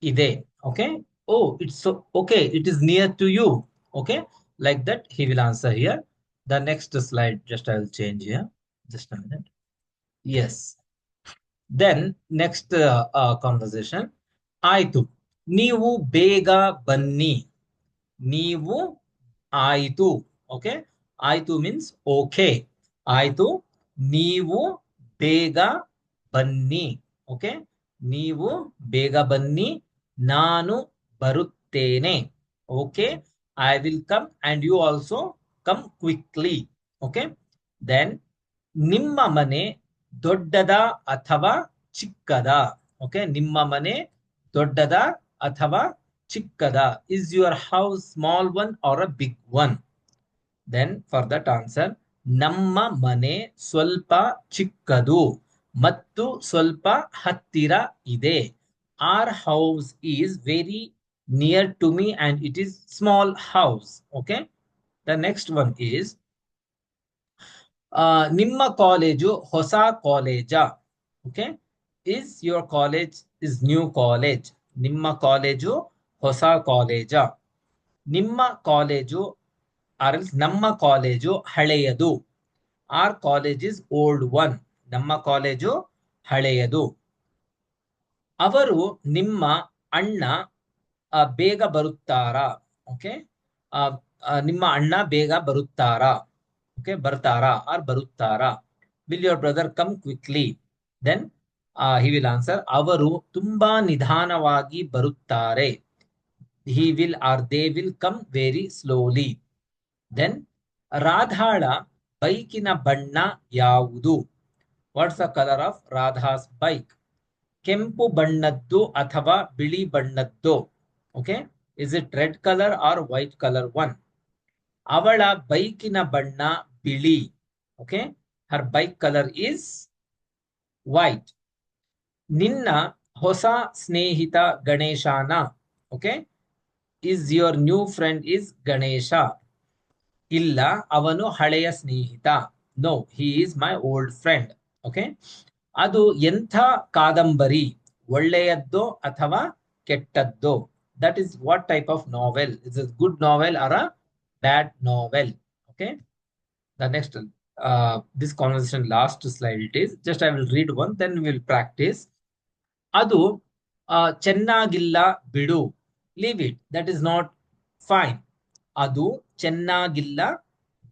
ide. Okay. Oh, it's so okay. It is near to you. Okay. Like that, he will answer here. The next slide, just I will change here. Just a minute. Yes. Then next conversation. ಆಯ್ತು. ನೀವು ಬೇಗ ಬನ್ನಿ. ನೀವು ಆಯ್ತು. Okay. ಆಯ್ತು means okay. ಆಯ್ತು. ನೀವು ಬೇಗ ಬನ್ನಿ. Okay. ನೀವು ಬೇಗ ಬನ್ನಿ. ನಾನು ಬರುತ್ತೇನೆ. Okay. I will come and you also come quickly. Okay. Then ನಿಮ್ಮ ಮನೆ ದೊಡ್ಡದ ಅಥವಾ ಚಿಕ್ಕದ. ಓಕೆ, ನಿಮ್ಮ ಮನೆ ದೊಡ್ಡದ ಅಥವಾ ಚಿಕ್ಕದ. Is your house small one or a big one? Then for that answer, ನಮ್ಮ ಮನೆ ಸ್ವಲ್ಪ ಚಿಕ್ಕದು ಮತ್ತು ಸ್ವಲ್ಪ ಹತ್ತಿರ ಇದೆ. Our house is very near to me and it is small house. Okay, the next one is ನಿಮ್ಮ ಕಾಲೇಜು ಹೊಸ ಕಾಲೇಜಾ? Okay, is your college is new college? ನಿಮ್ಮ ಕಾಲೇಜು ಹೊಸ ಕಾಲೇಜಾ? ನಿಮ್ಮ ಕಾಲೇಜು ನಮ್ಮ ಕಾಲೇಜು ಹಳೆಯದು. Our college is old one. ನಮ್ಮ ಕಾಲೇಜು ಹಳೆಯದು. ಅವರು ನಿಮ್ಮ ಅಣ್ಣ ಬೇಗ ಬರುತ್ತಾರಾ? ಓಕೆ, ನಿಮ್ಮ ಅಣ್ಣ ಬೇಗ ಬರುತ್ತಾರಾ? ಓಕೆ, ಬರ್ತಾರಾ ಆರ್ ಬರುತ್ತಾರಾ? Will your brother come quickly? Then he will answer, ಅವರು ತುಂಬಾ ನಿಧಾನವಾಗಿ ಬರುತ್ತಾರೆ. he will or they will come very slowly. Then ರಾಧಾಳ ಬೈಕಿನ ಬಣ್ಣ ಯಾವುದು? What's the colour of Radha's bike? ಕೆಂಪು ಬಣ್ಣದ್ದು ಅಥವಾ ಬಿಳಿ ಬಣ್ಣದ್ದು? Okay, is it red colour or white colour one? ಅವಳ ಬೈಕಿನ ಬಣ್ಣ ಬಿಳಿ. Okay, her bike colour is white. ನಿನ್ನ ಹೊಸ ಸ್ನೇಹಿತ ಗಣೇಶನ? Okay, is your new friend is Ganesh? ಇಲ್ಲ, ಅವನು ಹಳೆಯ ಸ್ನೇಹಿತ. No, he is my old friend. Okay, ಅದು ಎಂಥ ಕಾದಂಬರಿ? ಒಳ್ಳೆಯದ್ದೋ ಅಥವಾ ಕೆಟ್ಟದ್ದೋ? That is what type of novel? Is is good novel are a bad novel? Okay, the next this conversation last slide it is. Just I will read one, then we will practice. ಅದು ಚೆನ್ನಾಗಿಲ್ಲ ಬಿಡು. Leave it, that is not fine. ಅದು ಚೆನ್ನಾಗಿಲ್ಲ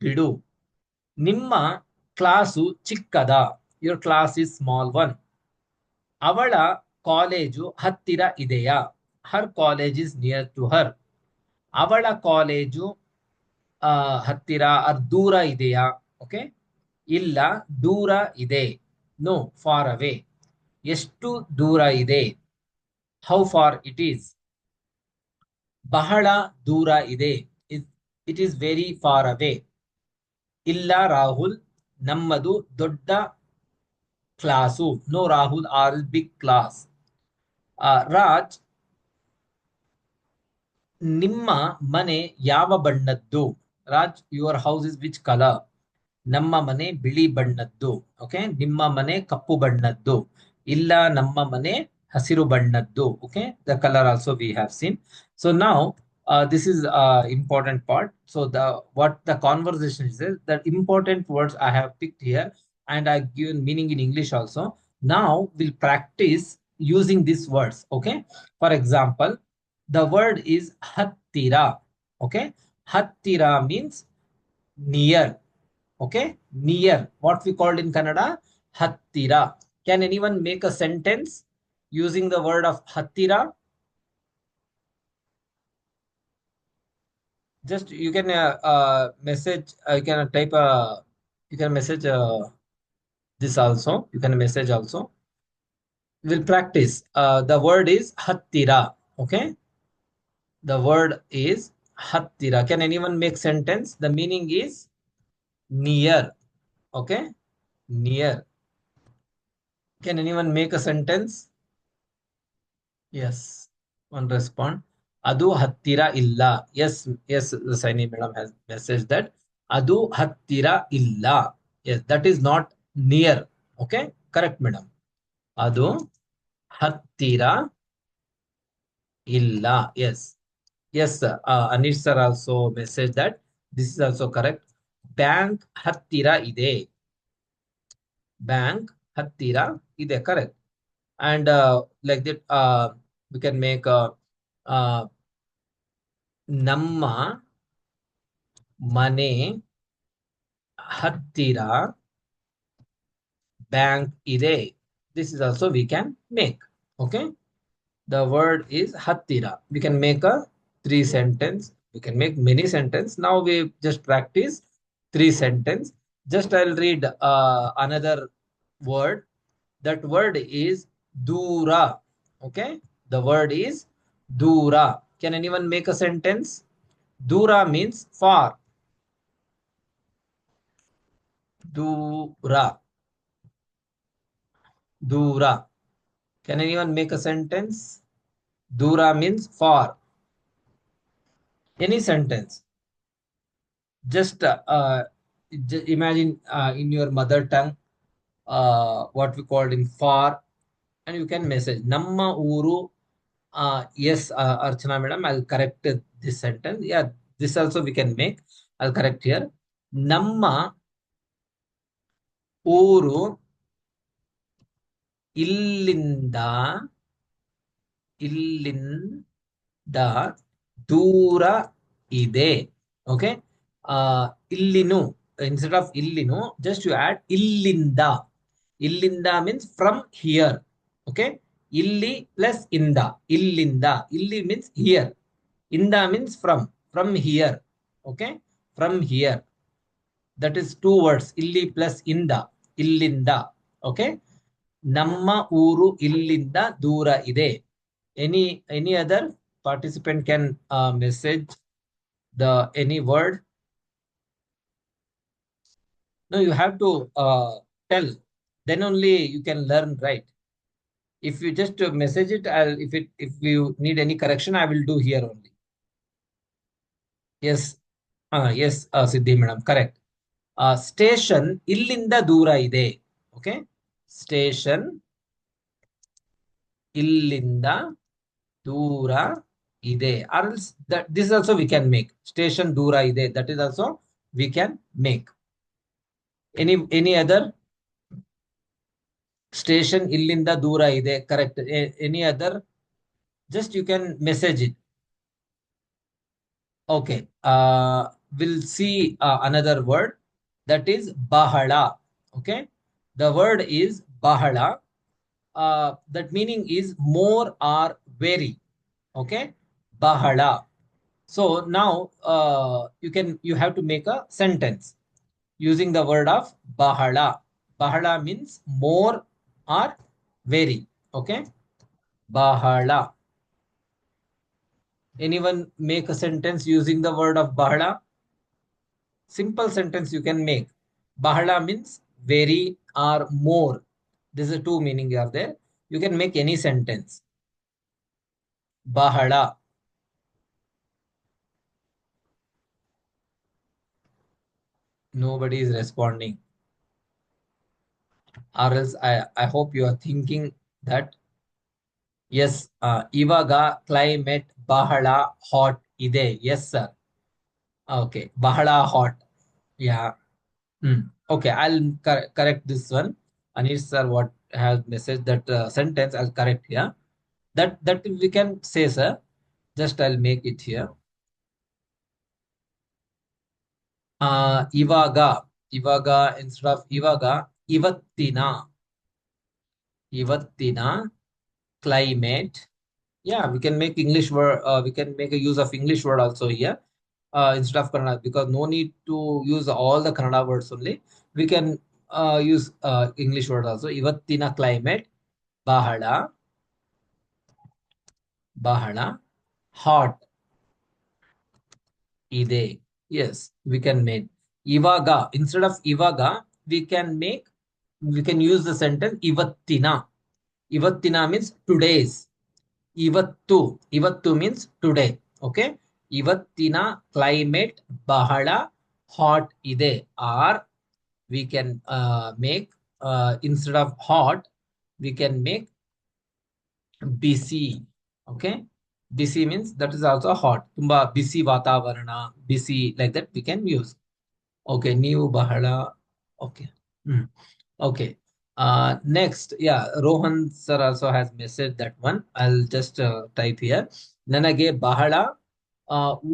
ಬಿಡು. ನಿಮ್ಮ class ಚಿಕ್ಕದ? Your class is small one. ಅವಳ college ಹತ್ತಿರ ಇದೆಯಾ? Her college is near to her. ಅವಳ ಕಾಲೇಜು ಹತ್ತಿರ ದೂರ ಇದೆಯಾ? ಓಕೆ, ಇಲ್ಲ, ದೂರ ಇದೆ. No, far away. ಎಷ್ಟು ದೂರ ಇದೆ? How far it is? ಬಹಳ ದೂರ ಇದೆ. It is very far away. ಇಲ್ಲ ರಾಹುಲ್, ನಮ್ಮದು ದೊಡ್ಡ class. No Rahul, our big class. Raj, ನಿಮ್ಮ ಮನೆ ಯಾವ ಬಣ್ಣದ್ದು? Raj, your house is which colour? ನಮ್ಮ ಮನೆ ಬಿಳಿ ಬಣ್ಣದ್ದು. ಓಕೆ, ನಿಮ್ಮ ಮನೆ ಕಪ್ಪು ಬಣ್ಣದ್ದು. ಇಲ್ಲ, ನಮ್ಮ ಮನೆ ಹಸಿರು ಬಣ್ಣದ್ದು. Okay, the colour also we have seen. So now this is important part. So what the conversation is, the important words I have picked here and I given meaning in English also. Now we'll practice using these words. Okay, for example, the word is hattira. Okay, hattira means near. Okay, near, what we called in Kannada hattira. Can anyone make a sentence using the word of hattira? Just you can message, you can type you can message this also, you can message also. We'll practice. The word is hattira. Okay, the word is hattira. Can anyone make sentence? The meaning is near. Okay, near. Can anyone make a sentence? Yes, one respond. Adu hattira illa. Yes, yes, Saini madam has messaged that. Adu hattira illa. Yes, that is not near. Okay, correct madam. Adu hattira Illa. Yes. Yes, sir. Anish sir also message that this is also correct. Bank hattira ide. Bank hattira ide. Correct. And like that, we can make uh, Namma mane hattira bank ide. This is also we can make. Okay. The word is hattira. We can make a three sentence. We can make many sentence. Now we just practice three sentence. Just I'll read another word. That word is dura. Okay. The word is dura. Can anyone make a sentence? Dura means far. Dura. Dura. Can anyone make a sentence? Dura means far. Any sentence. Just imagine in your mother tongue what we called in far, and you can message Namma Uru. Yes, Archana madam, I'll correct this sentence. Yeah, this also we can make. I'll correct here. Namma Uru illinda illinda dura ide. Okay. Illinu. Instead of illinu, just you add illinda. Illinda means from here. Okay. Illi plus inda. Illinda. Illi means here. Inda means from. From here. Okay. From here. That is two words. Illi plus inda. Illinda. Okay. Namma uru illinda dura ide. Any other participant can message the any word. No, you have to tell. Then only you can learn, right? If you just message it, if you need any correction, I will do here only. Yes, yes, Siddhi madam, correct. Station illinda dura ide. Okay, station illinda dura ide. Or else that this also we can make. Station dura ide. That is also we can make. Any other? Station illinda dura ide. Correct. Any other? Just you can message it. Okay. We'll see another word. That is bahala. Okay. The word is bahala. That meaning is more or very. Okay. Bahala. So now you have to make a sentence using the word of bahala. Bahala means more or very. Okay. Bahala. Anyone make a sentence using the word of bahala? Simple sentence you can make. Bahala means very or more. This is two meaning are there. You can make any sentence. Bahala. Nobody is responding. Or else I hope you are thinking that yes, ivaga climate bahala hot ide. Yes, sir. Okay, bahala hot. Yeah. Okay, I'll correct this one. Anish sir, what has message that sentence? I'll correct here. That we can say, sir. Just I'll make it here. Ivaga instead of ivaga, ivattina climate. Yeah, we can make English word. We can make a use of English word also here instead of Kannada because no need to use all the Kannada words only. We can use English word also. Ivattina climate bahala bahala hot ide. Yes, we can make ivaga instead of ivaga. We can use the sentence ivattina. Ivattina means today's. Ivattu means today. Okay. Ivattina climate bahala hot ide. Or we can make instead of hot, we can make busy. Okay. Bisi means that is also hot. Tumba bisi vatavarana, bisi, like that we can use. Okay, ನೀವು ಬಹಳ. Okay. Okay. Next, yeah, Rohan sir also has messaged that one. I'll just type here. ನನಗೆ ಬಹಳ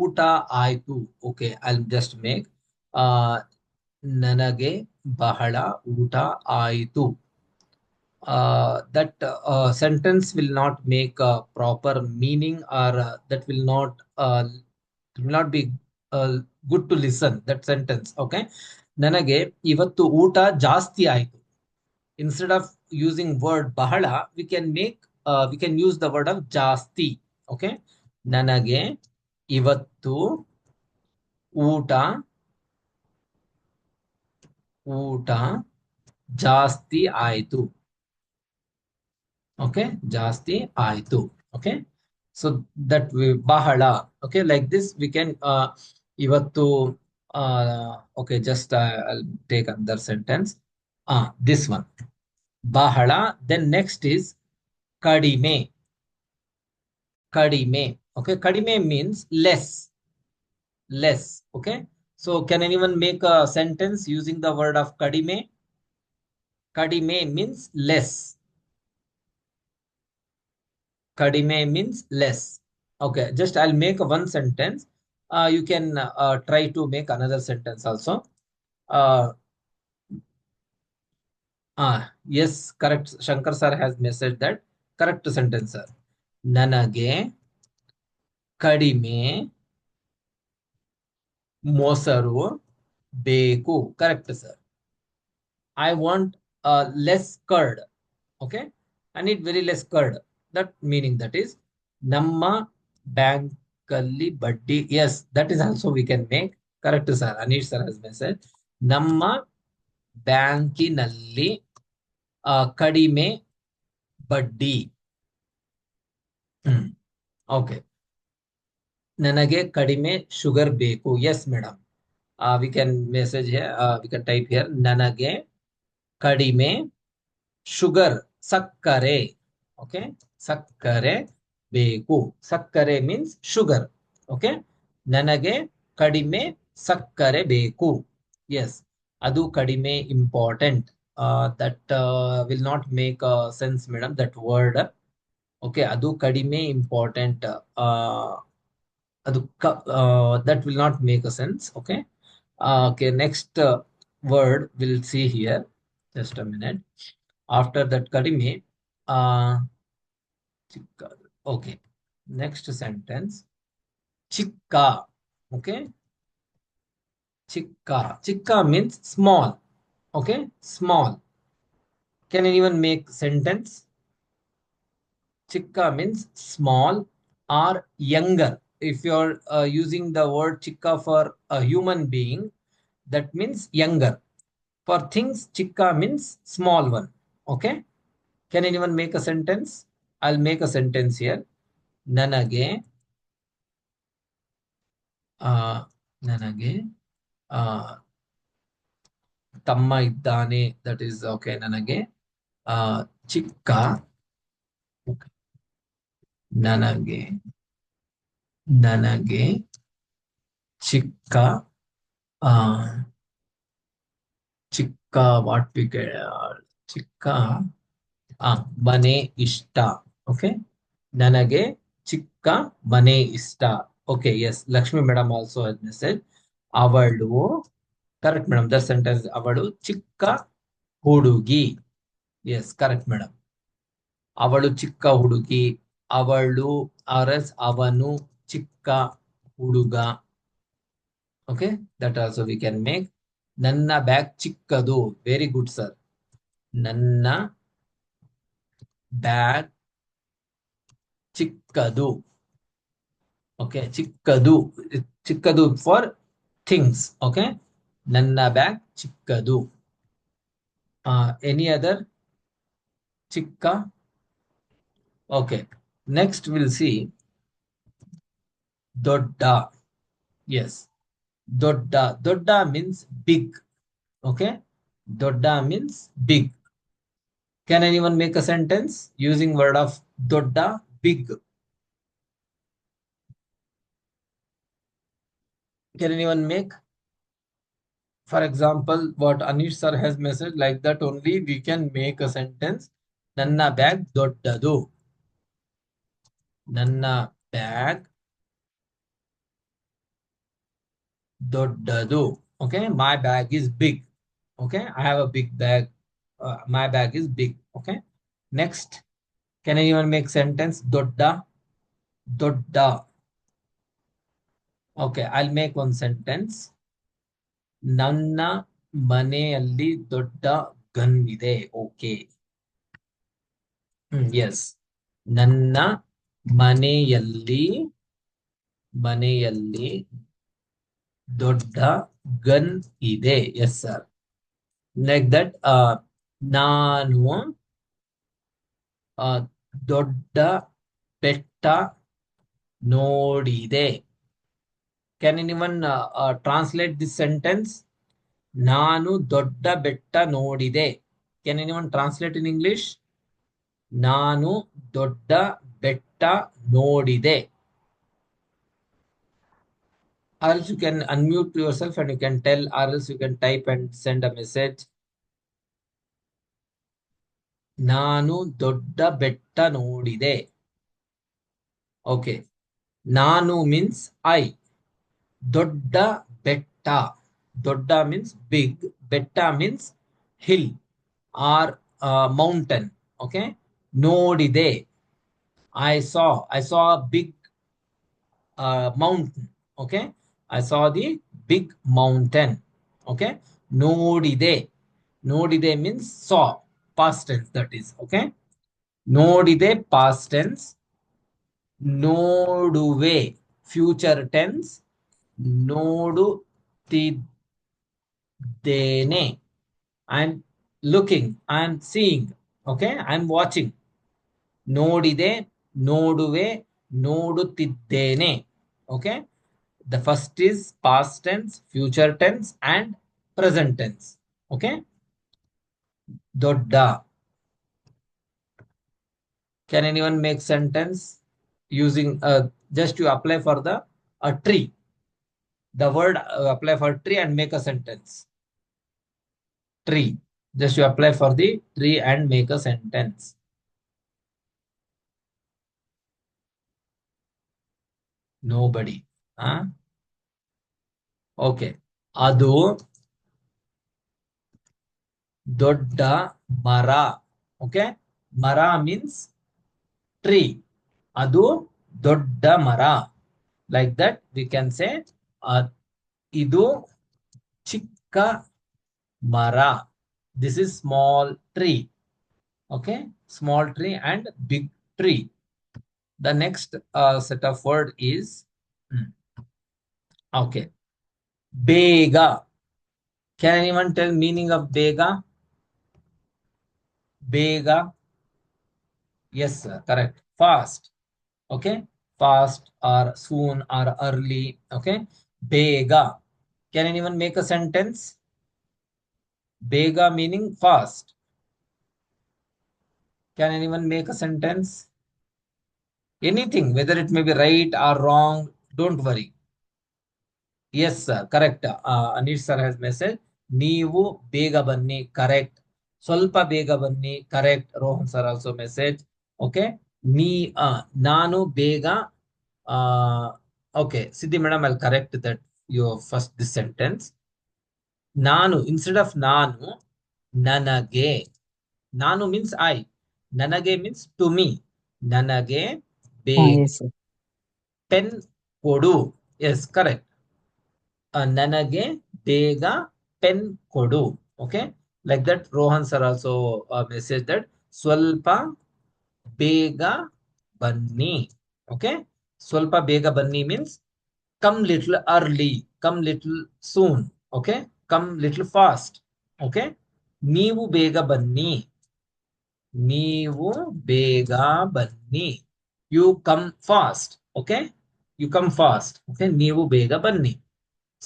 ಊಟ ಆಯ್ತು. Okay, I'll just make ನನಗೆ ಬಹಳ ಊಟ ಆಯ್ತು. That sentence will not make a proper meaning, or that will not be uh, good to listen, that sentence. Okay, ನನಗೆ ಇವತ್ತು ಊಟ ಜಾಸ್ತಿ ಆಯ್ತು. Instead of using word bahala, we can use the word of jasti. Okay, ನನಗೆ ಇವತ್ತು ಊಟ ಊಟ ಜಾಸ್ತಿ ಆಯ್ತು. Okay, jasti ಆಯ್ತು. Okay, so that we bahala. Okay, like this we can ivattu. Okay, just I'll take another sentence. This one bahala. Then next is kadime. Kadime. Okay, kadime means less. Less. Okay, so can anyone make a sentence using the word of kadime? Kadime means less. Kadime means less. Okay, just I'll make one sentence. You can try to make another sentence also. Yes, correct. Shankar sir has messaged that. Correct sentence, sir. ನನಗೆ ಕಡಿಮೆ ಮೊಸರು ಬೇಕು. Correct, sir. I want less curd. Okay, I need very less curd. That meaning, that is ನಮ್ಮ ಬ್ಯಾಂಕಲ್ಲಿ ಬಡ್ಡಿ. Yes, that is also we can make. Correct, sir. Anish sir has messaged. ನಮ್ಮ ಬ್ಯಾಂಕಿನಲ್ಲಿ ಕಡಿಮೆ ಬಡ್ಡಿ. Okay. ನನಗೆ ಕಡಿಮೆ ಶುಗರ್ ಬೇಕು. Yes, madam. We can message here. We can type here. ನನಗೆ ಕಡಿಮೆ ಶುಗರ್, ಸಕ್ಕರೆ. Okay, ಸಕ್ಕರೆ ಬೇಕು. ಸಕ್ಕರೆ means sugar. Okay, ನನಗೆ ಕಡಿಮೆ ಸಕ್ಕರೆ ಬೇಕು. Yes, ಅದು ಕಡಿಮೆ important. That will not make sense, madam, that word. Okay, ಅದು ಕಡಿಮೆ important. That will not make a sense. Okay. Okay, next word we'll see here. Just a minute. After that kadime, okay, next sentence, chikka. Okay, chikka means small. Okay, small. Can anyone make sentence? Chikka means small or younger. If you're using the word chikka for a human being, that means younger. For things, chikka means small one. Okay, can anyone make a sentence? I'll make a sentence here. ನನಗೆ ನನಗೆ ತಮ್ಮ ಇದ್ದಾನೆ. That is okay. ನನಗೆ ಚಿಕ್ಕ ನನಗೆ ನನಗೆ ಚಿಕ್ಕ ಚಿಕ್ಕ what we get ಚಿಕ್ಕ ಮನೆ ಇಷ್ಟ. Okay, ನನಗೆ ಚಿಕ್ಕ ಮನೆ ಇಷ್ಟ. Okay, yes, Lakshmi madam also has message. ಅವಳು, correct madam, that sentence, ಅವಳು ಚಿಕ್ಕ ಹುಡುಗಿ. Yes, correct madam. ಅವಳು ಚಿಕ್ಕ ಹುಡುಗಿ. ಅವಳು or else ಅವನು ಚಿಕ್ಕ ಹುಡುಗ. Okay, that also we can make. ನನ್ನ ಬ್ಯಾಗ್ ಚಿಕ್ಕದು. Very good, sir. ನನ್ನ ಬ್ಯಾಗ್ ಚಿಕ್ಕದು. Okay, ಚಿಕ್ಕದು. ಚಿಕ್ಕದು for things. Okay, ನನ್ನ ಬ್ಯಾಗ್ ಚಿಕ್ಕದು. Any other? ಚಿಕ್ಕ. Okay, next we'll see ದೊಡ್ಡ. Yes, ದೊಡ್ಡ. ದೊಡ್ಡ means big. Okay, ದೊಡ್ಡ means big. Can anyone make a sentence using word of ದೊಡ್ಡ, big? Can anyone make? For example, what Anish sir has messaged, like that only we can make a sentence. Nanna bag doddadu. Nanna bag doddadu. Okay, my bag is big. Okay, I have a big bag. My bag is big. Okay. Next, can anyone make sentence? Dodda, dodda. Okay, I'll make one sentence. ನನ್ನ ಮನೆಯಲ್ಲಿ ದೊಡ್ಡ gun ಇದೆ. Okay. S. ನನ್ನ ಮನೆಯಲ್ಲಿ ದೊಡ್ಡ gun ಇದೆ. Yes sir. Like that. ನಾನು ದೊಡ್ಡ ಬೆಟ್ಟ ನೋಡಿದೆ. Can anyone translate this sentence? ನಾನು ದೊಡ್ಡ ಬೆಟ್ಟ ನೋಡಿದೆ. Can anyone translate in English? ನಾನು ದೊಡ್ಡ ಬೆಟ್ಟ ನೋಡಿದೆ. Or else you can unmute yourself and you can tell, or else you can type and send a message. ನಾನು ದೊಡ್ಡ ಬೆಟ್ಟ ನೋಡಿದೆ. Okay. ನಾನು means I. ದೊಡ್ಡ ಬೆಟ್ಟ. ದೊಡ್ಡ means big. ಬೆಟ್ಟ means hill or mountain. Okay. ನೋಡಿದೆ. I saw a big mountain. Okay. I saw the big mountain. Okay. ನೋಡಿದೆ. ನೋಡಿದೆ means saw. Past tense that is. Okay. ನೋಡಿದೆ past tense. ನೋಡುವೆ future tense. ನೋಡುತ್ತಿದ್ದೇನೆ. I'm looking. I'm seeing. Okay. I'm watching. ನೋಡಿದೆ, ನೋಡುವೆ, ನೋಡುತ್ತಿದ್ದೇನೆ. Okay. The first is past tense, future tense, and present tense. Okay. Dodda. Can anyone make sentence using just to apply for the a tree? The word apply for tree and make a sentence. Tree. Just to apply for the tree and make a sentence. Nobody. Huh? Okay. ಅದು ದೊಡ್ಡ ಮರ. Okay. ಮರ means tree. ಅದು ದೊಡ್ಡ ಮರ. Like that we can say ಇದು ಚಿಕ್ಕ ಮರ. This is small tree. Okay. Small tree and big tree. The next set of word is okay. Bega. Can anyone tell meaning of bega? Bega. Yes, sir. Correct. Fast. Okay. Fast or soon or early. Okay. Bega. Can anyone make a sentence? Bega meaning fast. Can anyone make a sentence? Anything, whether it may be right or wrong, don't worry. Yes, sir. Correct. Anish sir has messaged. ನೀವು ಬೇಗ ಬನ್ನಿ. Correct. ಸ್ವಲ್ಪ ಬೇಗ ಬನ್ನಿ. Correct. Rohan sir also message. Okay. ನಾನು ಬೇಗ. Okay. Siddhi madam, I'll correct that your first this sentence. ನಾನು instead of ನಾನು, ನನಗೆ. ನಾನು means I. ನನಗೆ means to me. ನನಗೆ Yes, sir. ಪೆನ್ ಕೊಡು. Yes, correct. ನನಗೆ ಬೇಗ ಪೆನ್ ಕೊಡು. Okay. Like that, Rohan sir also message that ಸ್ವಲ್ಪ ಬೇಗ ಬನ್ನಿ. Okay. ಸ್ವಲ್ಪ ಬೇಗ ಬನ್ನಿ means come little early, come little soon. Okay. Come little fast. Okay. ನೀವು ಬೇಗ ಬನ್ನಿ. ನೀವು ಬೇಗ ಬನ್ನಿ. You come fast. Okay. You come fast. Okay. ನೀವು ಬೇಗ ಬನ್ನಿ.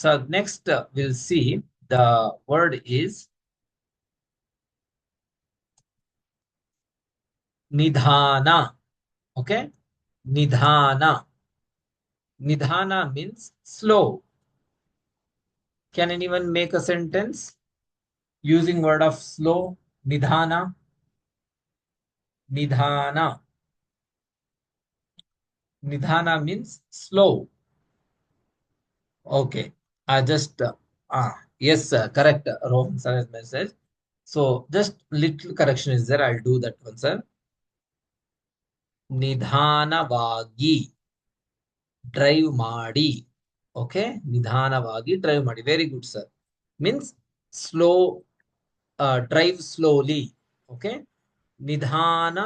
So next we'll see the word is nidhana. Okay. Nidhana. Nidhana means slow. Can anyone make a sentence using word of slow? Nidhana. Nidhana. Nidhana means slow. Okay. I just yes, sir. Correct. Rohan sir has message. So just little correction is there. I'll do that one, sir. ನಿಧಾನವಾಗಿ drive ಮಾಡಿ. Okay, ನಿಧಾನವಾಗಿ drive ಮಾಡಿ. Very good sir. Means slow, drive slowly. Okay, ನಿಧಾನ.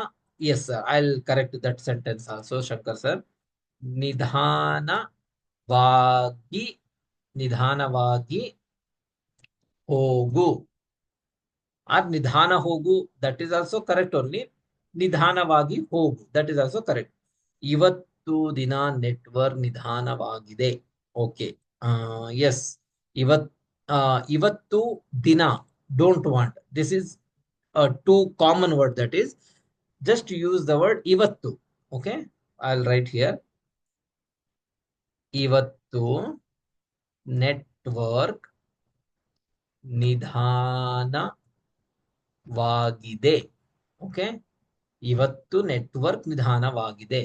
Yes sir, I will correct that sentence also, Shankar sir. ನಿಧಾನವಾಗಿ, ನಿಧಾನವಾಗಿ ಹೋಗು. Or ನಿಧಾನ ಹೋಗು, that is also correct only. ನಿಧಾನವಾಗಿ ಹೋಗು, ದಟ್ ಈಸ್ ಆಲ್ಸೋ ಕರೆಕ್ಟ್. ಇವತ್ತು ದಿನ ನೆಟ್ವರ್ಕ್ ನಿಧಾನವಾಗಿದೆ. Okay, S. ಇವತ್ ಇವತ್ತು ದಿನ, don't want. This is two common word, that is just use the word ivattu. Okay, I'll write here. Ivattu network ನಿಧಾನವಾಗಿದೆ. Okay, ivattu network ನಿಧಾನವಾಗಿದೆ.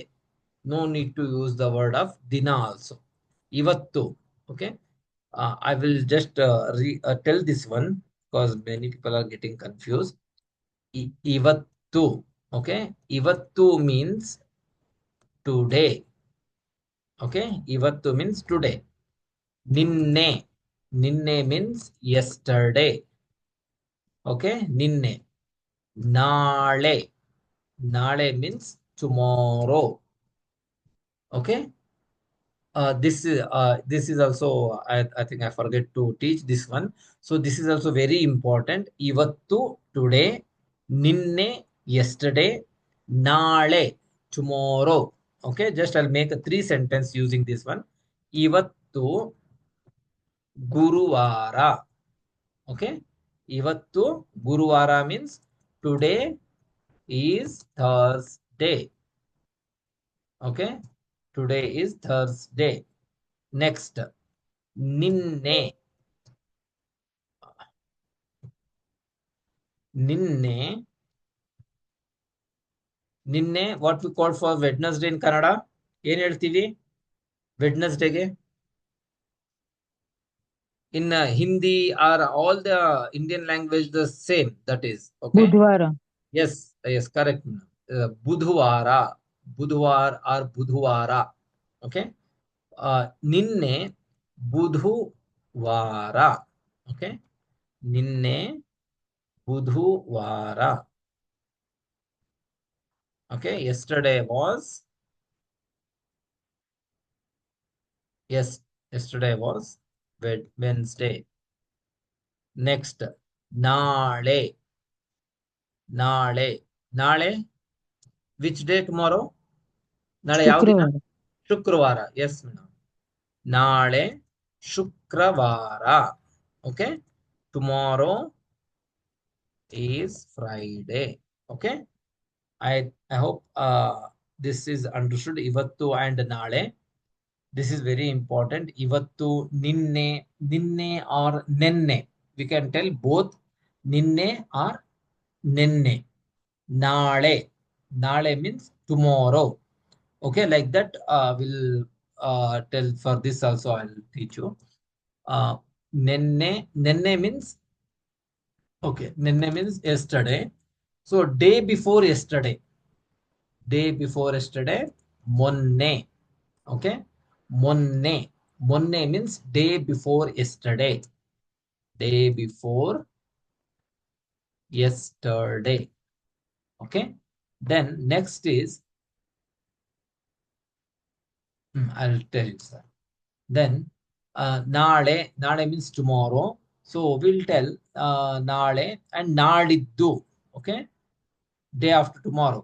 No need to use the word of dina also. Ivattu. Okay, I will just tell this one because many people are getting confused. Ivattu. Okay, ivattu means today. Okay, ivattu means today. Ninne. Ninne means yesterday. Okay, ninne. Naale. Naale means tomorrow. Okay, this is also, I think I forget to teach this one. So this is also very important. Ivattu today, ninne yesterday, naale tomorrow. Okay, just I'll make a 3 sentence using this one. Ivattu ಗುರುವಾರ. Okay, ivattu ಗುರುವಾರ means today is Thursday. Okay, today is Thursday. Next, ನಿನ್ನೆ. ನಿನ್ನೆ. ನಿನ್ನೆ what we call for Wednesday in Kannada. ಏನ್ ಹೇಳ್ತೀವಿ ವೆಡ್ನೆಸ್ಡೇಗೆ? In Hindi or all the Indian language the same, that is. Okay, Budhvara. yes, yes, correct. Budhvara, Budhvar or Budhvara. Okay, ನಿನ್ನೆ ಬುಧವಾರ. Okay, ನಿನ್ನೆ ಬುಧವಾರ. Okay, yesterday was, yes, yesterday was Wednesday. Next, ನಾಳೆ. ನಾಳೆ. ನಾಳೆ which day? Tomorrow. ನಾಳೆ ಯಾವ ದಿನ? ಶುಕ್ರವಾರ. ಶುಕ್ರವಾರ. ಎಸ್ ಮೇಡಮ್, ನಾಳೆ ಶುಕ್ರವಾರ. Okay, tomorrow is Friday. Okay, I hope this is understood. Ivattu and naale, this is very important. Ivattu, ninne. Ninne or nenne, we can tell both ninne or nenne. Naale. Naale means tomorrow. Okay, like that will tell. For this also I'll teach you. Nenne. Nenne means, okay, nenne means yesterday. So day before yesterday. Day before yesterday, monne. Okay, monne. Monne means day before yesterday. Day before yesterday. Okay, then next is, I'll tell you, sir. Then naale. Naale means tomorrow. So we'll tell naale and naadiddu. Okay, day after tomorrow.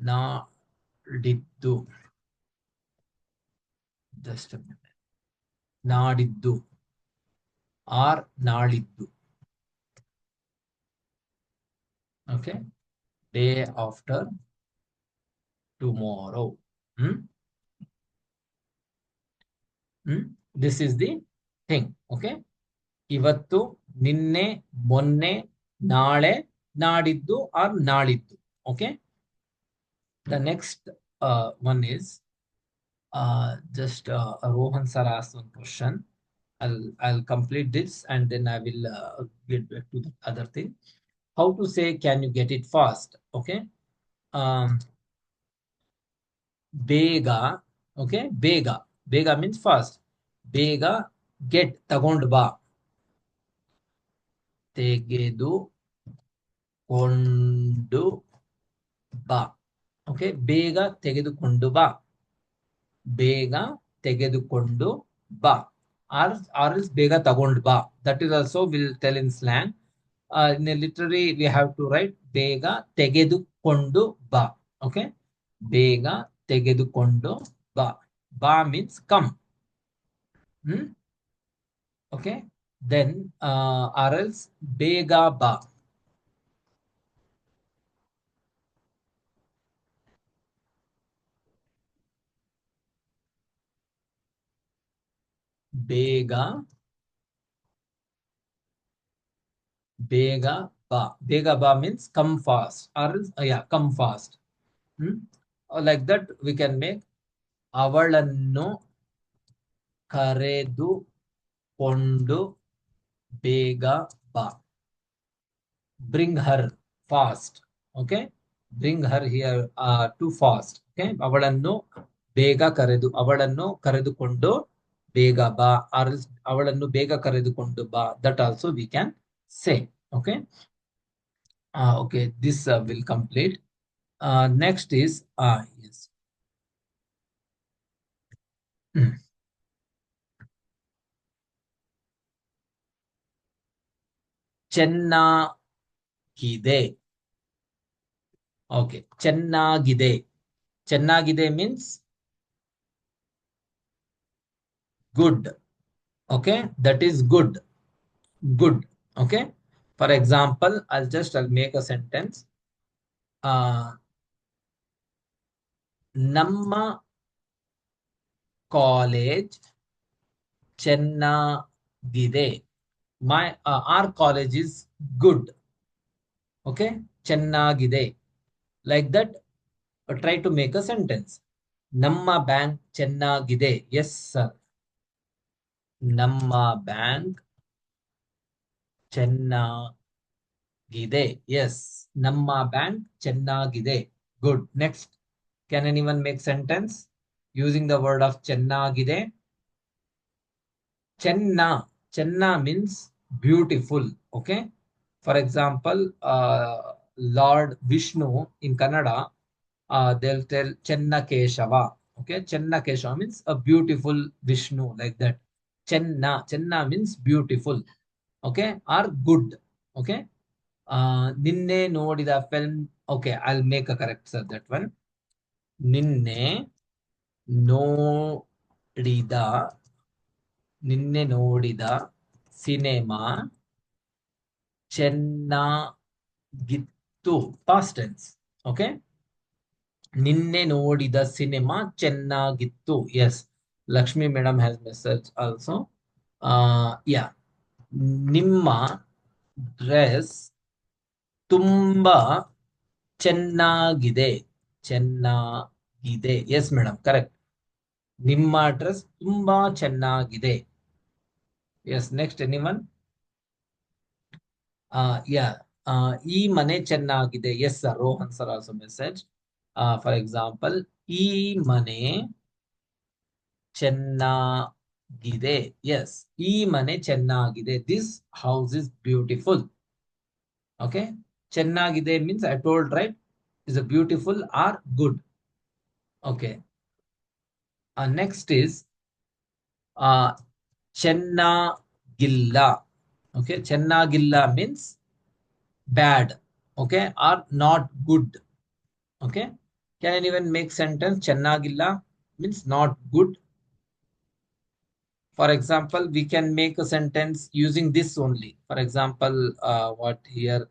Naadiddu. Just a minute. Naadiddu or naadiddu. Okay, day after tomorrow. This is the thing. Okay, ಇವತ್ತು, ನಿನ್ನೆ, ಮೊನ್ನೆ, ನಾಳೆ, ನಾಡಿದ್ದು or ನಾಳಿದ್ದು. Okay. The next one is just Rohan sir asked one question. I'll complete this and then I will get back to the other thing. How to say can you get it fast? Okay. Um, Bega. Okay. Bega. Bega means fast. Bega get ತಗೊಂಡ್ ಬಾ. ತೆಗೆದುಕೊಂಡು ಬಾ. Okay, ಬೇಗ ತೆಗೆದುಕೊಂಡು ಬಾ. ಬೇಗ ತೆಗೆದುಕೊಂಡು ಬಾ. Or else ಬೇಗ ತಗೊಂಡು ಬಾ. That is also will tell in slang. In a literary we have to write ಬೇಗ ತೆಗೆದುಕೊಂಡು ಬಾ. Okay, ಬೇಗ ತೆಗೆದುಕೊಂಡು ಬಾ. Ba means come. Okay, then or else ಬೇಗ ಬಾ. ಬೇಗ ಬೇಗ ಬಾ. ಬೇಗ ಬಾ means come fast. Or else, yeah, come fast. Like that we can make ಅವಳನ್ನು ಕರೆದುಕೊಂಡು ಬೇಗ ಬಾ. Bring her fast. Okay, bring her here too fast. Okay, ಅವಳನ್ನು ಬೇಗ ಕರೆದುಕೊಂಡು ಬೇಗ ಬಾ. Or else ಅವಳನ್ನು ಬೇಗ ಕರೆದುಕೊಂಡು ಬಾ. That also we can say. Okay. Okay, this will complete. Next is yes. ಚೆನ್ನಾಗಿದೆ. Okay, ಚೆನ್ನಾಗಿದೆ. ಚೆನ್ನಾಗಿದೆ means good. Okay, that is good. Good. Okay, for example, I'll make a sentence. ನಮ್ಮ ಕಾಲೇಜ್ ಚೆನ್ನಾಗಿದೆ. Our college is good. Okay, ಚೆನ್ನಾಗಿದೆ. Like that, try to make a sentence. ನಮ್ಮ bank ಚೆನ್ನಾಗಿದೆ. Yes sir. ನಮ್ಮ bank ಚೆನ್ನಾಗಿದೆ. Yes, ನಮ್ಮ bank ಚೆನ್ನಾಗಿದೆ. Good. Next, can anyone make sentence using the word of ಚೆನ್ನಾಗಿದೆ? Chenna means beautiful. Okay, for example, Lord Vishnu in Kannada, they'll tell Chenna Keshava. Okay, Chenna Keshava means a beautiful Vishnu, like that. Chenna means beautiful. Okay, or good. Okay, ನಿನ್ನೆ ನೋಡಿದ film. Okay, I'll make a correct sir that one. ನಿನ್ನೆ ನೋಡಿದ cinema ಚೆನ್ನಾಗಿತ್ತು. Past tense. Okay, ನಿನ್ನೆ ನೋಡಿದ cinema ಚೆನ್ನಾಗಿತ್ತು. Yes, Lakshmi madam has message also. Yeah, ನಿಮ್ಮ dress ತುಂಬಾ ಚೆನ್ನಾಗಿದೆ. Yes madam, correct. ನಿಮ್ಮ ಡ್ರೆಸ್ ತುಂಬಾ ಚೆನ್ನಾಗಿದೆ. Yes, next, anyone? Yeah, ಈ ಮನೆ ಚೆನ್ನಾಗಿದೆ. Yes sir, Rohan sir also message. For example, ಈ ಮನೆ ಚೆನ್ನಾಗಿದೆ. Yes, ಈ ಮನೆ ಚೆನ್ನಾಗಿದೆ. This house is beautiful. Okay, ಚೆನ್ನಾಗಿದೆ means I told, right, is a beautiful or good. Okay, next is ಚೆನ್ನಾಗಿಲ್ಲ. Okay, ಚೆನ್ನಾಗಿಲ್ಲ means bad. Okay, or not good. Okay, can anyone make sentence ಚೆನ್ನಾಗಿಲ್ಲ means not good? For example, we can make a sentence using this only. For example, what here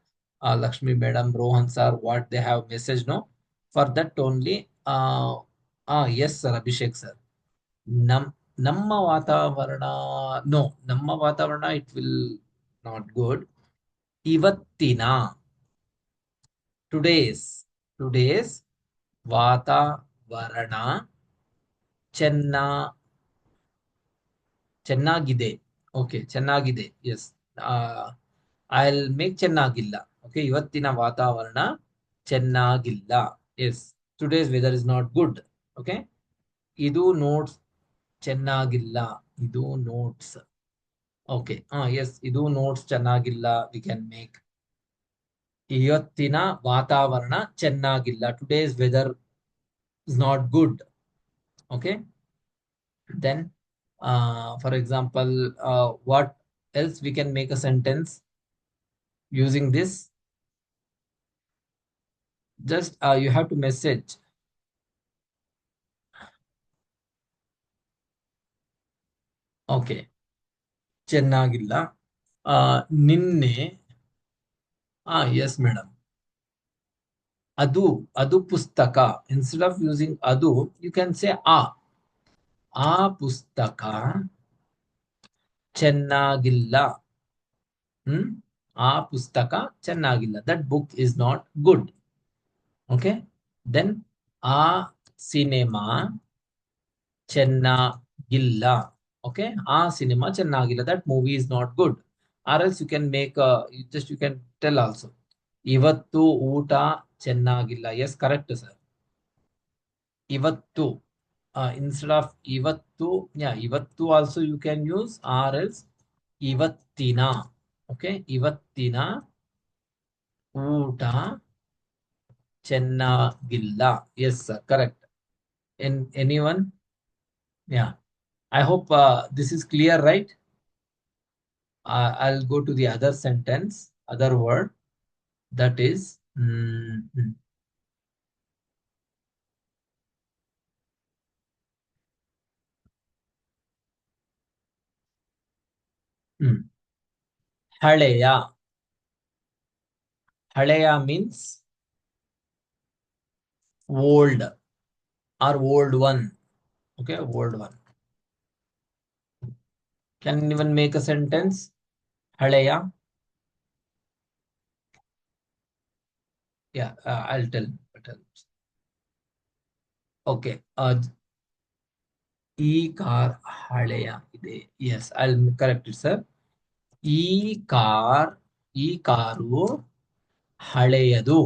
Lakshmi madam, Rohan sir, what they have message, no, for that only. Yes sir, Abhishek sir. ನಮ್ಮ ವಾತಾವರಣ, no, ನಮ್ಮ ವಾತಾವರಣ it will not good. ಇವತ್ತಿನ, today's ವಾತಾವರಣ ಚೆನ್ನ ಚೆನ್ನಾಗಿದೆ. Okay, ಚೆನ್ನಾಗಿದೆ. Yes, I will make ಚೆನ್ನಾಗಿಲ್ಲ. ಓಕೆ, ಇವತ್ತಿನ ವಾತಾವರಣ ಚೆನ್ನಾಗಿಲ್ಲ. Yes, today's weather is not good. Okay, ಇದು ನೋಟ್ಸ್ ಚೆನ್ನಾಗಿಲ್ಲ. ಇದು ನೋಟ್ಸ್. ಓಕೆ, ಎಸ್, ಇದು ನೋಟ್ಸ್ ಚೆನ್ನಾಗಿಲ್ಲ. ವಿ ಕ್ಯಾನ್ ಮೇಕ್ ಇವತ್ತಿನ ವಾತಾವರಣ ಚೆನ್ನಾಗಿಲ್ಲ. Today's weather is not good. Okay, then for example, what else we can make a sentence using this? Just you have to message. Okay, ಚೆನ್ನಾಗಿಲ್ಲ. ನಿನ್ನೆ, yes madam, ಅದು ಪುಸ್ತಕ. Instead of using adu, you can say ಆ ಪುಸ್ತಕ ಚೆನ್ನಾಗಿಲ್ಲ. ಆ ಪುಸ್ತಕ ಚೆನ್ನಾಗಿಲ್ಲ. That book is not good. Okay, then ಆ ಸಿನಿಮಾ ಚೆನ್ನಾಗಿಲ್ಲ. Okay, ಆ ಸಿನಿಮಾ ಚೆನ್ನಾಗಿಲ್ಲ. That movie is not good. Or else you can make you can tell also, ಇವತ್ತು ಊಟ ಚೆನ್ನಾಗಿಲ್ಲ. Yes, correct sir. ಇವತ್ತು, instead of ಇವತ್ತು, yeah, ಇವತ್ತು also you can use, or else ಇವತ್ತಿನ. Okay, ಇವತ್ತಿನ ಊಟ ಚೆನ್ನಾಗಿಲ್ಲ. Yes sir, correct. Anyone? Yeah, I hope this is clear, right? I'll go to the other sentence, other word, that is ಹಳೆಯ. ಹಳೆಯ means old or old one. Okay, old one. Can anyone make a sentence? ಹಳೆಯ. Yeah, I'll tell. Okay, ಈ car ಹಳೆಯ ಇದೆ. Yes, I'll correct it, sir. ಈ car ಹಳೆಯದು.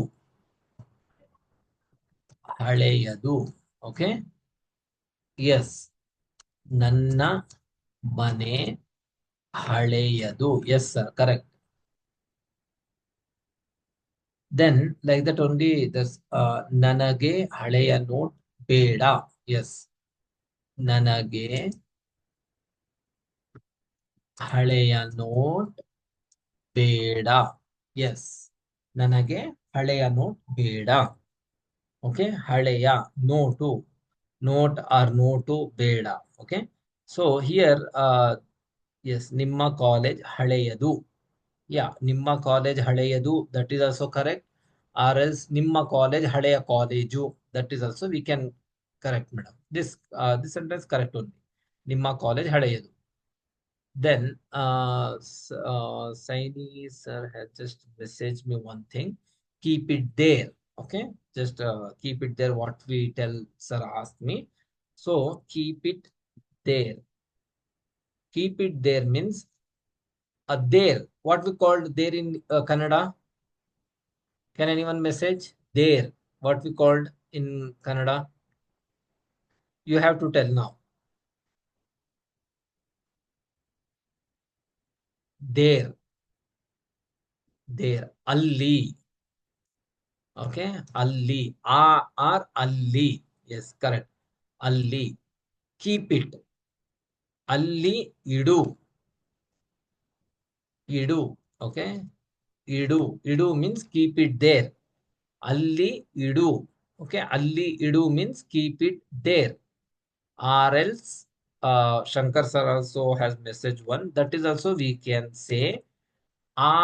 Okay, yes, ನನ್ನ ಮನೆ ಹಳೆಯದು. Yes sir, correct. Then like that only, this ನನಗೆ ಹಳೆಯ ನೋಟ್ ಬೇಡ. Yes, ನನಗೆ ಹಳೆಯ ನೋಟ್ ಬೇಡ. Yes, ನನಗೆ ಹಳೆಯ ನೋಟ್ ಬೇಡ. ಓಕೆ, ಹಳೆಯ ನೋಟು, ನೋಟ್ ಆರ್ ನೋಟು ಬೇಡ. ಓಕೆ, ಸೊ ಹಿಯರ್ ಎಸ್, ನಿಮ್ಮ ಕಾಲೇಜ್ ಹಳೆಯದು. ಯಾ, ನಿಮ್ಮ ಕಾಲೇಜ್ ಹಳೆಯದು, that is also correct. Or else ನಿಮ್ಮ ಕಾಲೇಜ್ ಹಳೆಯ college, that is also we can correct madam. This sentence correct only. ನಿಮ್ಮ college ಹಳೆಯದು. Then Saini sir has just messaged me one thing. Keep it there. Okay, just keep it there. What we tell sir asked me. So keep it there. Keep it there means there. What we called there in Kannada? Can anyone message there? What we called in Kannada? You have to tell now. There. Alli. Okay, alli. Or alli. Yes, correct. Alli. Keep it. Alli idu. Okay, idu means keep it there. Alli idu. Okay, alli idu means keep it there. Or else Shankar sir also has message one, that is also we can say ಆ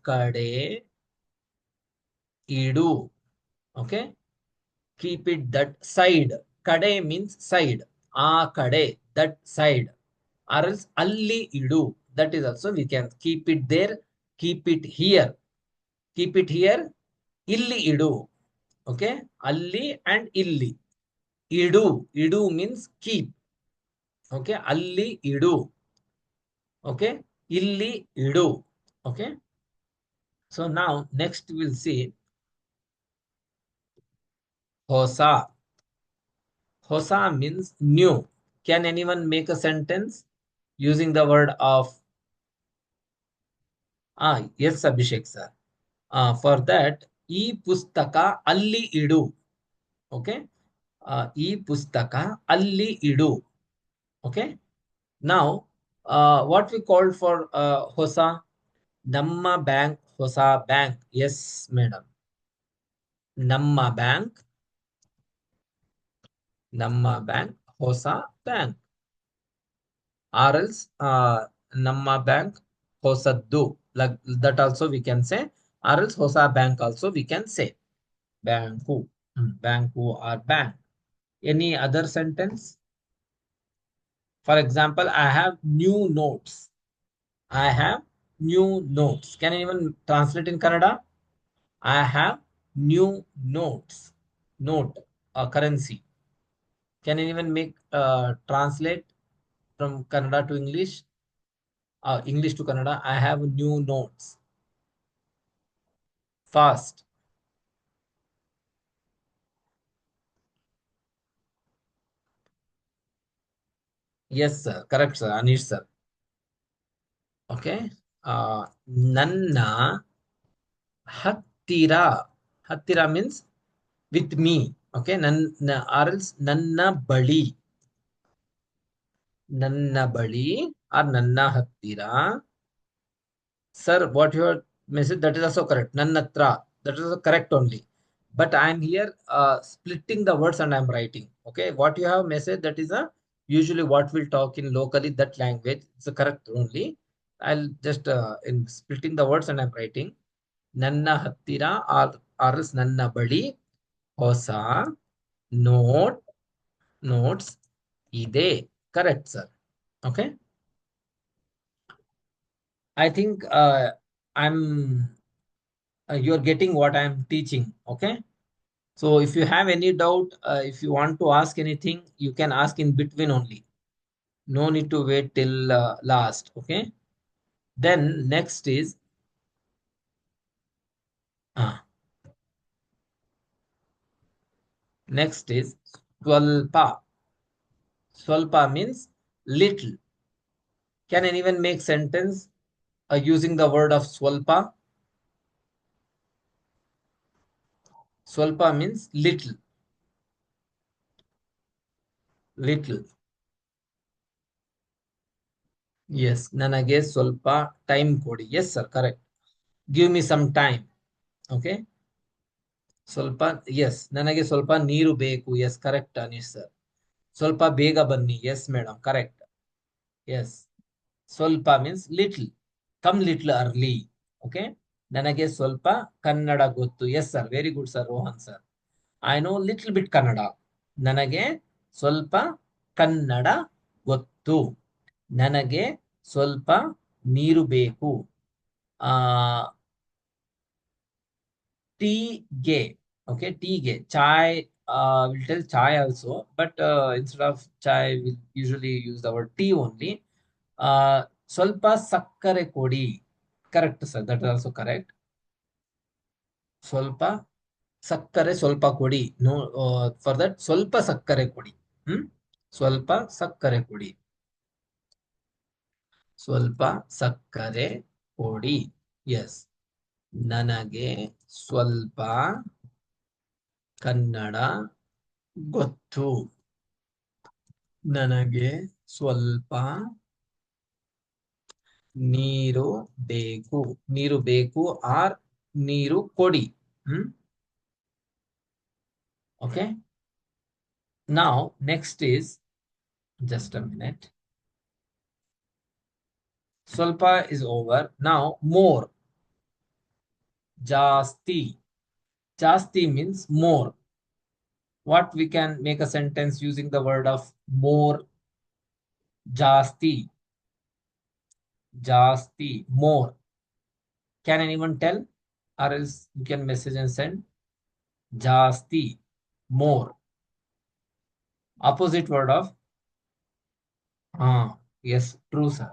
ಕಡೆ ಇಡು. Okay, keep it that side. Kade means side. ಆ ಕಡೆ, that side, or else ಅಲ್ಲಿ ಇಡು, that is also we can keep it there, keep it here, keep it here, ಇಲ್ಲಿ ಇಡು. Okay, ಅಲ್ಲಿ and ಇಲ್ಲಿ. ಇಡು, ಇಡು means keep. Okay, ಅಲ್ಲಿ ಇಡು. Okay, ಇಲ್ಲಿ ಇಡು. Okay, so now next we'll see ಹೊಸ. Hosa means new. Can anyone make a sentence using the word of yes, Abhishek sir. For that, ಈ ಪುಸ್ತಕ ಅಲ್ಲಿ ಇಡು. Okay, ಈ ಪುಸ್ತಕ ಅಲ್ಲಿ ಇಡು. Okay, now what we called for ಹೊಸ, ನಮ್ಮ ಬ್ಯಾಂಕ್ ಹೊಸ ಬ್ಯಾಂಕ್. Yes madam, ನಮ್ಮ ಬ್ಯಾಂಕ್, ನಮ್ಮ ಬ್ಯಾಂಕ್ ಹೊಸ ಬ್ಯಾಂಕ್. Or else ನಮ್ಮ ಬ್ಯಾಂಕ್ ಹೊಸದ್ದು, like that also we can say. Or else ಹೊಸ bank also we can say. Bank, bank or bank. Any other sentence? For example, I have new notes. I have new notes. Can anyone translate in Kannada? I have new notes. Note, currency. Can anyone make translate from Kannada to English? English to Kannada. I have new notes. Fast. Yes sir, correct sir, Anish sir. Okay, ನನ್ನ ಹತ್ತಿರ. ಹತ್ತಿರ means with me. Okay, ನನ್ನ or else ನನ್ನ ಬಳಿ. ನನ್ನ ಬಳಿ or ನನ್ನ ಹತ್ತಿರ. Sir, what your message, that is also correct. Nannatra, that is also correct only. But I am here splitting the words and I am writing. Okay, what you have message, that is a usually what we'll talk in locally, that language. It's correct only. I'll just in splitting the words and I'm writing. ನನ್ನ ಹತ್ತಿರ or else ನನ್ನ ಬಳಿ ಹೊಸ notes ಇದೆ. Correct sir. Okay, I think you're getting what I'm teaching. Okay, so if you have any doubt, if you want to ask anything, you can ask in between only. No need to wait till last. Okay, then next is swalpa. Swalpa means little. Can anyone make sentence using the word of swalpa? Swalpa means little. Little. Yes, ನನಗೆ ಸ್ವಲ್ಪ time ಕೊಡಿ. Yes sir, correct. Give me some time. Okay, ಸ್ವಲ್ಪ. Yes, ನನಗೆ ಸ್ವಲ್ಪ ನೀರು ಬೇಕು. Yes, correct Anish sir. ಸ್ವಲ್ಪ ಬೇಗ ಬನ್ನಿ. Yes madam, correct. Yes, ಸ್ವಲ್ಪ means little. Come little early. Okay, ನನಗೆ ಸ್ವಲ್ಪ ಕನ್ನಡ ಗೊತ್ತು. Yes sir, very good sir, Rohan sir. I know little bit Kannada. ನನಗೆ ಸ್ವಲ್ಪ ಕನ್ನಡ ಗೊತ್ತು. ನನಗೆ ಸ್ವಲ್ಪ ನೀರು ಬೇಕು. ಟೀಗೆ. Okay, ಟೀಗೆ. chai, we'll tell chai also, but instead of chai we'll usually use the word tea only. ಸ್ವಲ್ಪ ಸಕ್ಕರೆ ಕೊಡಿ. Correct sir, that is also correct. ಸ್ವಲ್ಪ ಸಕ್ಕರೆ ಸ್ವಲ್ಪ ಕೊಡಿ. No, for that ಸ್ವಲ್ಪ ಸಕ್ಕರೆ ಕೊಡಿ. ಸ್ವಲ್ಪ ಸಕ್ಕರೆ ಕೊಡಿ. ಸ್ವಲ್ಪ ಸಕ್ಕರೆ ಕೊಡಿ. Yes, ನನಗೆ ಸ್ವಲ್ಪ ಕನ್ನಡ ಗೊತ್ತು. ನನಗೆ ಸ್ವಲ್ಪ ನೀರು ಬೇಕು. ನೀರು ಬೇಕು ಆರ್ ನೀರು ಕೊಡಿ. Okay, now next is, just a minute. Swalpa is over. Now more. ಜಾಸ್ತಿ. ಜಾಸ್ತಿ means more. What we can make a sentence using the word of more? Jasti. Jasti, more. Can anyone tell? Or else you can message and send. Jasti, more. Opposite word of? Yes, true, sir.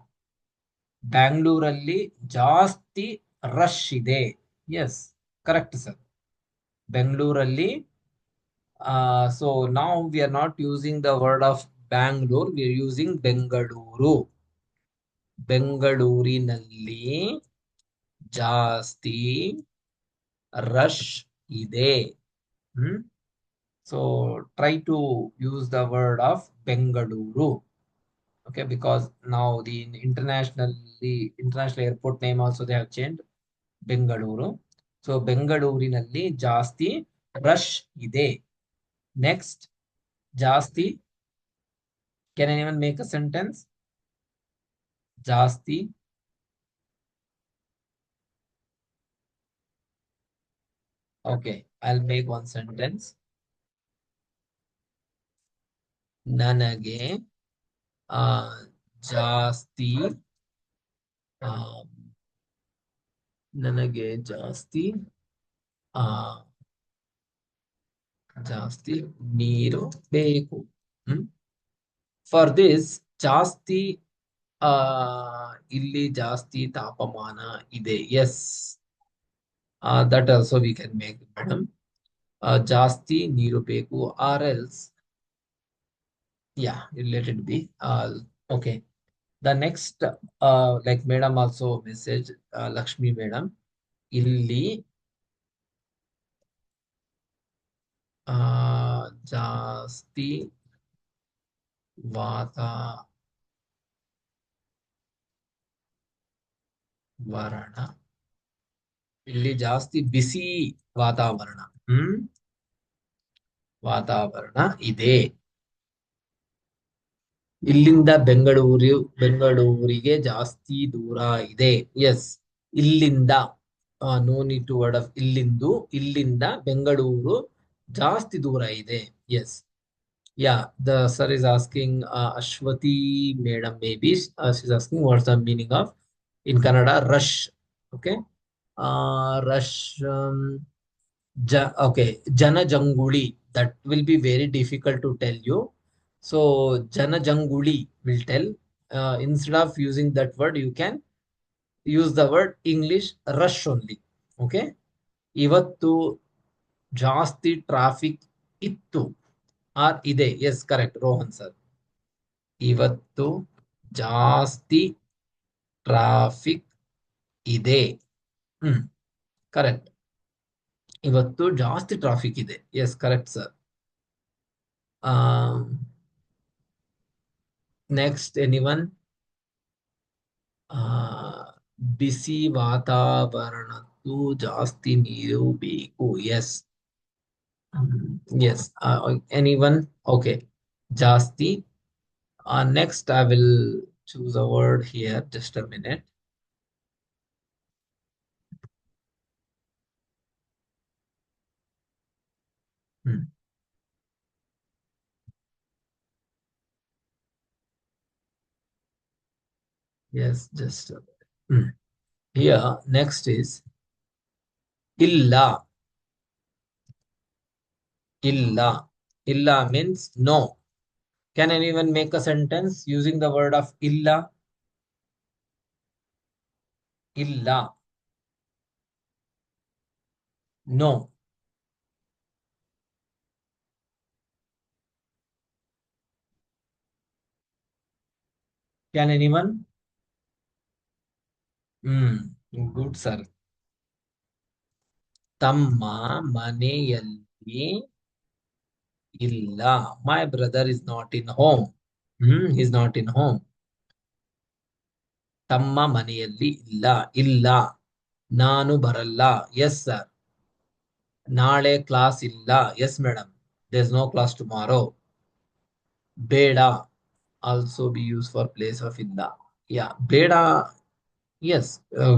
ಬ್ಯಾಂಗ್ಳೂರಲ್ಲಿ ಜಾಸ್ತಿ rush ಇದೆ. Yes, correct, sir. ಬೆಂಗಳೂರಲ್ಲಿ, so now we are not using the word of Bangalore, we are using Bengaluru. ಬೆಂಗಳೂರಿನಲ್ಲಿ ಜಾಸ್ತಿ rush ಇದೆ. So try to use the word of Bengaluru. Okay, because now the international airport name also they have changed, Bengaluru. So ಬೆಂಗಳೂರಿನಲ್ಲಿ ಜಾಸ್ತಿ rush ಇದೆ. Next, ಜಾಸ್ತಿ. Can anyone make a sentence? ಜಾಸ್ತಿ. Okay, I'll make one sentence. ನನಗೆ ಜಾಸ್ತಿ ನನಗೆ ಜಾಸ್ತಿ ಜಾಸ್ತಿ ನೀರು ಬೇಕು. ಫಾರ್ ದಿಸ್ ಜಾಸ್ತಿ, ಇಲ್ಲಿ ಜಾಸ್ತಿ ತಾಪಮಾನ ಇದೆ. Yes, that also we can make madam. ಜಾಸ್ತಿ ನೀರು ಬೇಕು, or else, let it be. Okay, the next, like madam also message, Lakshmi madam, ಇಲ್ಲಿ ಜಾಸ್ತಿ ವಾತಾವರಣ, ಇಲ್ಲಿ ಜಾಸ್ತಿ ಬಿಸಿ ವಾತಾವರಣ ವಾತಾವರಣ ಇದೆ. ಇಲ್ಲಿಂದ ಬೆಂಗಳೂರಿಗೆ ಜಾಸ್ತಿ ದೂರ ಇದೆ. ಎಸ್, ಇಲ್ಲಿಂದ, no need to word of ಇಲ್ಲಿಂದು, ಇಲ್ಲಿಂದ ಬೆಂಗಳೂರು ಜಾಸ್ತಿ ದೂರ ಇದೆ. Yes, the sir is asking, Ashwati madam, maybe she's asking what's the meaning of in Kannada rush. Okay, rush. Okay, Janajanguli, that will be very difficult to tell you. So Janajanguli will tell. Instead of using that word, you can use the word English rush only. Okay, ಇವತ್ತು ಜಾಸ್ತಿ traffic ಇತ್ತು or ಇದೆ. Yes, correct Rohan sir. ಇವತ್ತು ಜಾಸ್ತಿ traffic ಇದೆ. Correct. ಇವತ್ತು ಜಾಸ್ತಿ traffic ಇದೆ. Yes, correct sir. Next, anyone? ಬಿಸಿ ವಾತಾವರಣಕ್ಕೂ ಜಾಸ್ತಿ ನೀರು ಬೇಕು. Yes, yes. ಎನಿವನ್? ಓಕೆ, ಜಾಸ್ತಿ. Next, I will choose a word here. Just a minute. Yes, just a minute. Here, next is illa. Illa. Illa means no. Can anyone make a sentence using the word of illa? Illa. No. Can anyone? Good, sir. ತಮ್ಮ ಮನೆಯಲ್ಲಿ ಇಲ್ಲ. My brother is not in home. He's not in home. ತಮ್ಮ ಮನೆಯಲ್ಲಿ ಇಲ್ಲ. ಇಲ್ಲ. ನಾನು ಬರಲ್ಲ. Yes sir. ನಾಳೆ ಕ್ಲಾಸ್ ಇಲ್ಲ. Yes madam, there's no class tomorrow. ಬೇಡ also be used for place of ಇಲ್ಲ. ಬೇಡ. Yes,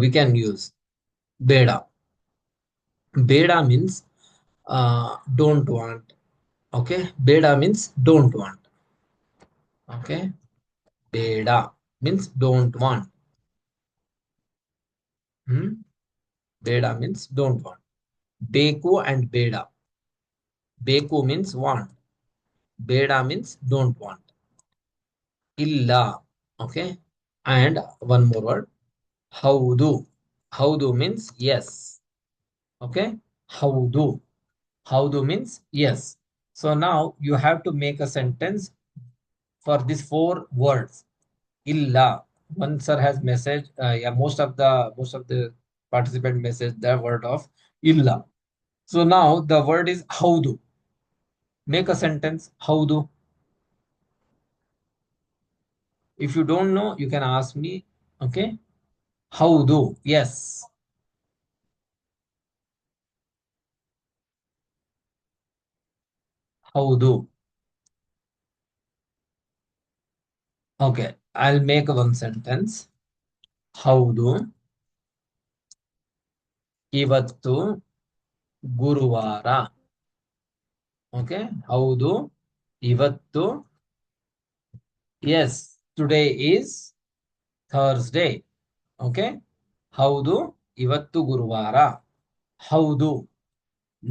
we can use ಬೇಡ. ಬೇಡ means don't want Okay, beda means don't want. Okay, beda means don't want. Hmm? Beda means don't want. Beku and beda. Beku means want. Beda means don't want. Illa. Okay, and one more word. Haudu. Haudu means yes. Okay, haudu. Haudu means yes. So now you have to make a sentence for these four words. Illa. One sir has message. Yeah, most of the participant message the word of illa. So now the word is haudu. Make a sentence. Haudu. If you don't know, you can ask me. Okay. Haudu. Yes. Haudu. Okay. I'll make one sentence. ಹೌದು ಇವತ್ತು ಗುರುವಾರ. Okay ಹೌದು ಇವತ್ತು yes today is Thursday. Okay ಹೌದು ಇವತ್ತು ಗುರುವಾರ. ಹೌದು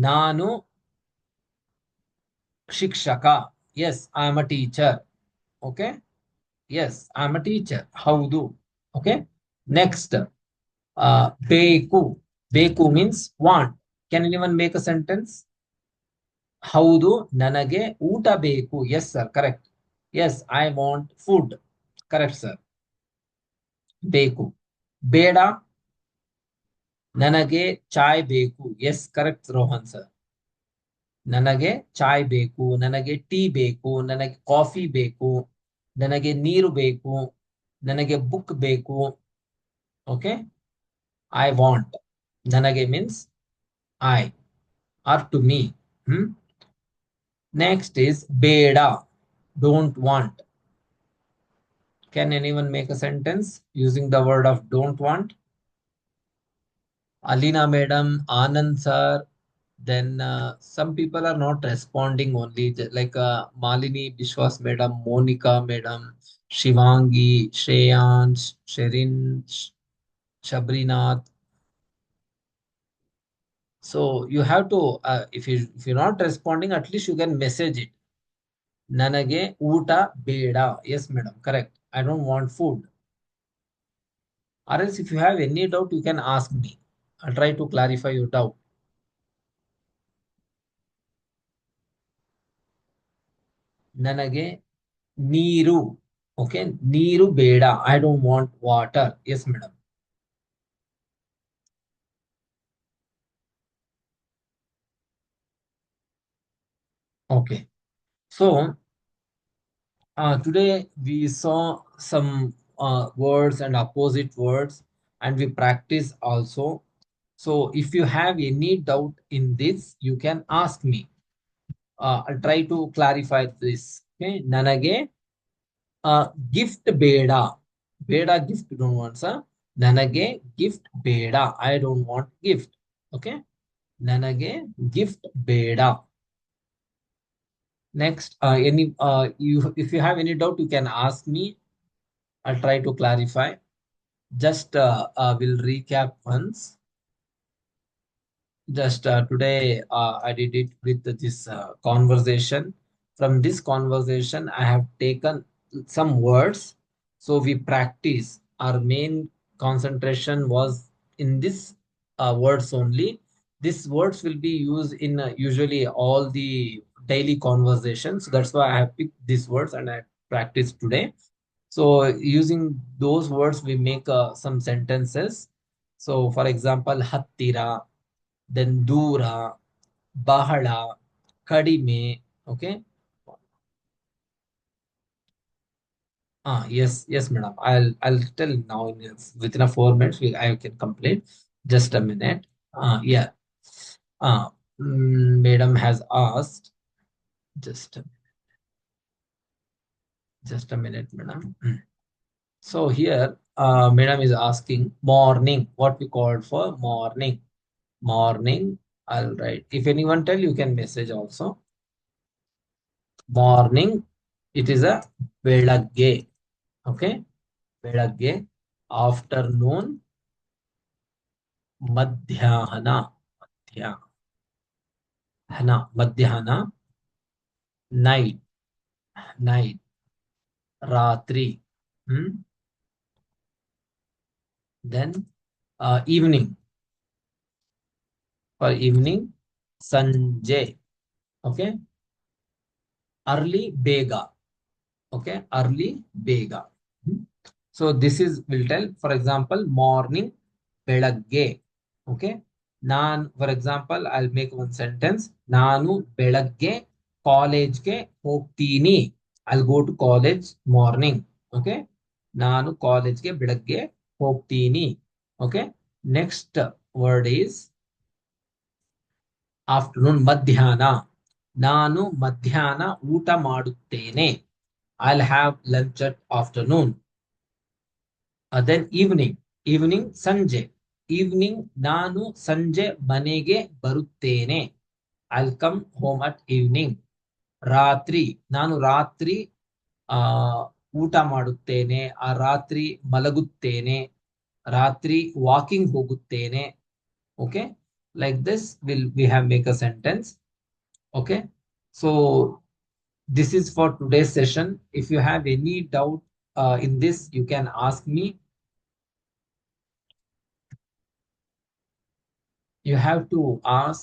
ನಾನು ಶಿಕ್ಷಕ. Yes I am a teacher. Okay yes I am a teacher. ಹೌದು. ಓಕೆ ನೆಕ್ಸ್ಟ್ ಬೇಕು. ಬೇಕು means want. Can anyone make a sentence? ಹೌದು ನನಗೆ ಊಟ ಬೇಕು. Yes sir correct. Yes I want food. Correct sir. ಬೇಕು. ಬೇಡ ನನಗೆ ಚಾಯ್ ಬೇಕು. Yes correct Rohan sir. ನನಗೆ ಚಾಯ್ ಬೇಕು, ನನಗೆ ಟೀ ಬೇಕು, ನನಗೆ ಕಾಫಿ ಬೇಕು, ನನಗೆ ನೀರು ಬೇಕು, ನನಗೆ ಬುಕ್ ಬೇಕು. Okay I want. ನನಗೆ means I or to me. Next is ಬೇಡ. Don't want. Can anyone make a sentence using the word of don't want? Alina madam, Anand sir, then some people are not responding only, like Malini Bishwas madam, Monica madam, Shivangi, Shreyans, Sherin, Shabrinath. So you have to, if you're not responding, at least you can message it. Nanage uta beda. Yes madam, correct. I don't want food. Or else if you have any doubt, you can ask me. I'll try to clarify your doubt. ನನಗೆ ನೀರು. Okay, ನೀರು ಬೇಡ. I don't want water. Yes, madam. Okay. So today we saw some words and opposite words, and we practice also. So if you have any doubt in this, you can ask me. I'll try to clarify this. Okay. ನನಗೆ gift ಬೇಡ. ಬೇಡ gift don't want sir. ನನಗೆ gift ಬೇಡ. I don't want gift. Okay ನನಗೆ gift ಬೇಡ. Next, if you have any doubt, you can ask me. I'll try to clarify. Just we'll recap once. Just today, I did it with this conversation. From this conversation, I have taken some words. So we practice. Our main concentration was in this words only. These words will be used in usually all the daily conversations. So that's why I have picked these words and I practiced today. So using those words, we make some sentences. So for example, hattira, then dura, bahala, kadime. Okay. Yes, yes, madam. I'll tell now within a 4 minutes I can complete. Just a minute. Yeah. Madam has asked. Just a, just a minute, madam. So here, madam is asking morning. What we called for morning. Morning. I'll write. If anyone tell, you can message also. Morning, it is a ಬೆಳಗ್ಗೆ. Okay, ಬೆಳಗ್ಗೆ. Afternoon, ಮಧ್ಯಾಹ್ನ. ಮಧ್ಯಾಹ್ನ. Night, night. ರಾತ್ರಿ. Then evening. For evening, ಸಂಜೆ. Okay, early, ಬೇಗ. Okay, early, ಬೇಗ. So this is, will tell, for example, morning, ಬೆಳಗ್ಗೆ. Okay, for example, I'll make one sentence. ನಾನು ಬೆಳಗ್ಗೆ ಕಾಲೇಜ್ಗೆ ಹೋಗ್ತೀನಿ. I'll go to college morning. Okay, ನಾನು ಕಾಲೇಜ್ಗೆ ಬೆಳಗ್ಗೆ ಹೋಗ್ತೀನಿ. Okay, next word is afternoon, ಮಧ್ಯಾಹ್ನ. ನಾನು ಮಧ್ಯಾಹ್ನ ಊಟ ಮಾಡುತ್ತೇನೆ. I'll have lunch at afternoon. Then evening, ಸಂಜೆ. Evening, ನಾನು ಸಂಜೆ ಮನೆಗೆ ಬರುತ್ತೇನೆ. I'll come home at evening. ರಾತ್ರಿ, ನಾನು ರಾತ್ರಿ ಊಟ ಮಾಡುತ್ತೇನೆ. ಆ ರಾತ್ರಿ ಮಲಗುತ್ತೇನೆ. ರಾತ್ರಿ ವಾಕಿಂಗ್ ಹೋಗುತ್ತೇನೆ. Okay, like this we have make a sentence. Okay, so this is for today's session. If you have any doubt in this, you can ask me. You have to ask